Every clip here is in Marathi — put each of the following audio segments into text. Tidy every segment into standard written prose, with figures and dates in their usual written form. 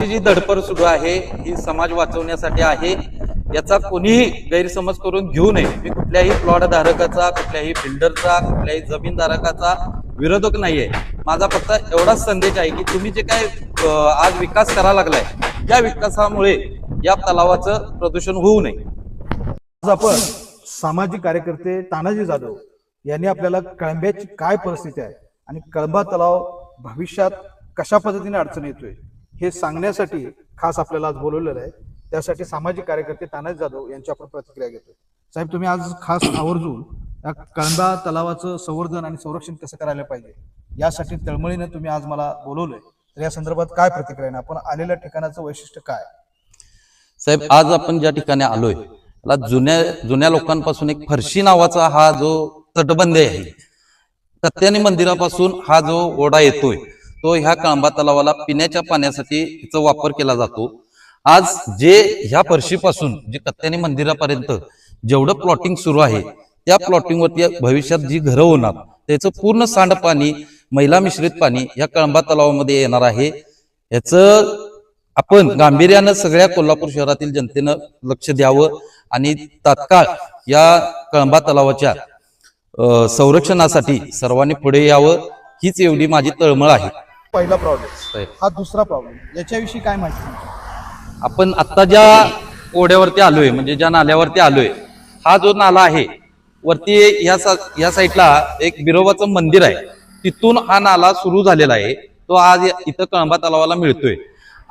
जी धडपड सुरू आहे ही समाज वाचवण्यासाठी आहे, याचा कोणीही गैरसमज करून घेऊ नये. मी कुठल्याही प्लॉट धारकाचा, कुठल्याही बिल्डरचा, कुठल्याही जमीनधारकाचा विरोधक नाहीये. माझा फक्त एवढाच संदेश आहे की तुम्ही जे काय आज विकास करायला लागलाय, या विकासामुळे या तलावाचं प्रदूषण होऊ नये. आज आपण सामाजिक कार्यकर्ते तानाजी जाधव यांनी आपल्याला कळंब्याची काय परिस्थिती आहे आणि कळंबा तलाव भविष्यात कशा पद्धतीने अडचण येतोय हे सांगण्यासाठी खास आपल्याला आज बोलवलेलं आहे. त्यासाठी सामाजिक कार्यकर्ते तानाजी जाधव यांची आपण प्रतिक्रिया घेतोय. साहेब, तुम्ही आज खास आवर्जून या कळंबा तलावाचं संवर्धन आणि संरक्षण कसं करायला पाहिजे यासाठी तळमळीने तुम्ही आज मला बोलवलंय. तर या संदर्भात काय प्रतिक्रिया आहे, आपण आलेल्या ठिकाणाचं वैशिष्ट्य काय? साहेब, आज आपण ज्या ठिकाणी आलोय त्याला जुन्या लोकांपासून एक फरशी नावाचा हा जो तटबंदी आहे, कत्यानी मंदिरापासून हा जो ओढा येतोय तो ह्या कळंबा तलावाला पिण्याच्या पाण्यासाठी तिचा वापर केला जातो. आज जे ह्या फरशीपासून जे कत्यानी मंदिरापर्यंत जेवढं प्लॉटिंग सुरू आहे त्या प्लॉटिंग वरती भविष्यात जी घरं होणार त्याचं पूर्ण सांडपाणी, मैला मिश्रित पाणी या कळंबा तलावामध्ये येणार आहे. याचं आपण गांभीर्यानं सगळ्या कोल्हापूर शहरातील जनतेनं लक्ष द्यावं आणि तात्काळ या कळंबा तलावाच्या संरक्षणासाठी सर्वांनी पुढे यावं, हीच एवढी माझी तळमळ आहे. पहिला प्रॉब्लेम, हा दुसरा प्रॉब्लेम, याच्याविषयी काय माहिती? आपण आता ज्या ओढ्यावरती आलोय, म्हणजे ज्या नाल्यावरती आलोय, हा जो नाला आहे वरती या साईडला एक बिरोबाचं मंदिर आहे, तिथून हा नाला सुरू झालेला आहे. तो आज इथं कळंबा तलावाला मिळतोय.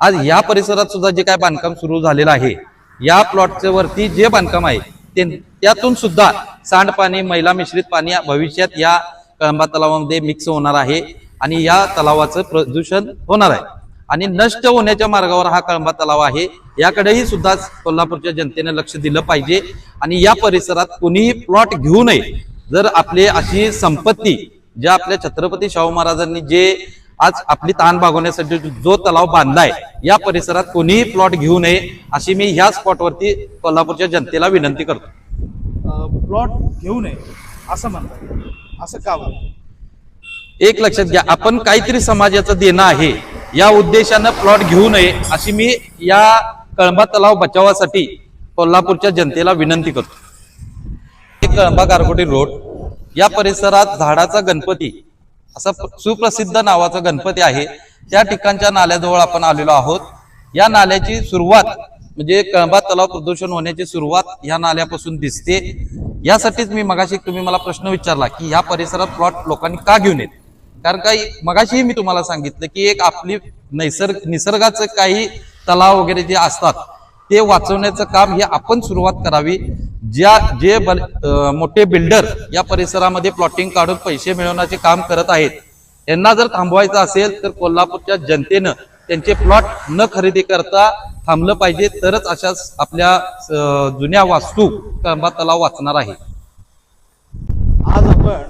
आज या परिसरात सुद्धा जे काय बांधकाम सुरू झालेलं आहे, या प्लॉटच्या वरती जे बांधकाम आहे त्यातून सुद्धा सांडपाणी, मैला मिश्रित पाणी भविष्यात या कळंबा तलावामध्ये मिक्स होणार आहे आणि या तलावाचं प्रदूषण होणार आहे आणि नष्ट होण्याच्या मार्गावर हा कळंबा तलाव आहे. याकडेही सुद्धा कोल्हापूरच्या जनतेने लक्ष दिलं पाहिजे आणि या परिसरात कोणीही प्लॉट घेऊ नये. जर आपली अशी संपत्ती, ज्या आपल्या छत्रपती शाहू महाराजांनी जे आज आपली ताण भागवण्यासाठी जो तलाव बांधलाय, या परिसरात कोणीही प्लॉट घेऊ नये अशी मी ह्या स्पॉटवरती कोल्हापूरच्या जनतेला विनंती करतो. प्लॉट घेऊ नये असं म्हणतात, असं का? एक लक्षात घ्या, आपण काहीतरी समाजाचं देणं आहे या उद्देशानं प्लॉट घेऊ नये अशी मी या कळंबा तलाव बचावासाठी कोल्हापूरच्या जनतेला विनंती करतो. कळंबा गारगोटी रोड या परिसरात झाडाचा गणपती असा सुप्रसिद्ध नावाचा गणपती आहे. त्या ठिकाणच्या नाल्याजवळ आपण आलेलो आहोत. या नाल्याची सुरुवात म्हणजे कळंबा तलाव प्रदूषण होण्याची सुरुवात या नाल्यापासून दिसते. यासाठीच मी मगाशी, तुम्ही मला प्रश्न विचारला की ह्या परिसरात प्लॉट लोकांनी का घेऊ नयेत, कारण काही मगाशीही मी तुम्हाला सांगितलं की एक आपली निसर्गाचं काही तलाव वगैरे जे असतात ते वाचवण्याचं काम हे आपण सुरुवात करावी. जे मोठे बिल्डर या परिसरामध्ये प्लॉटिंग काढून पैसे मिळवण्याचे काम करत आहेत, यांना जर थांबवायचं असेल तर कोल्हापूरच्या जनतेनं त्यांचे प्लॉट न खरेदी करता थांबलं पाहिजे. तरच अशा आपल्या जुन्या वास्तू कळंबा तलाव वाचणार आहे. आज आपण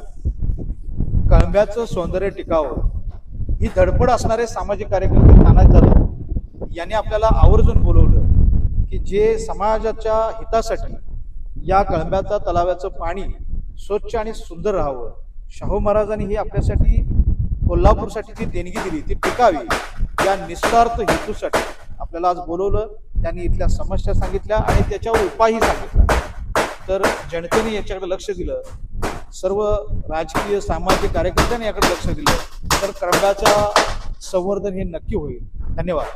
कळंब्याचं सौंदर्य टिकावं ही धडपड असणारे सामाजिक कार्यकर्ते तानाजी जाधव यांनी आपल्याला आवर्जून बोलवलं की जे समाजाच्या हितासाठी या कळंब्याच्या तलावाचं पाणी स्वच्छ आणि सुंदर राहावं. शाहू महाराजांनी ही आपल्यासाठी, कोल्हापूरसाठी जी देणगी दिली ती टिकावी, या निस्वार्थ हेतूसाठी आपल्याला आज बोलवलं. त्यांनी इथल्या समस्या सांगितल्या आणि त्याच्यावर उपायही सांगितला. तर जनतेने याच्याकडे लक्ष दिलं, सर्व राजकीय सामाजिक कार्यकर्त्यांनी याकडे लक्ष दिलं तर कळंब्याचं संवर्धन हे नक्की होईल. धन्यवाद.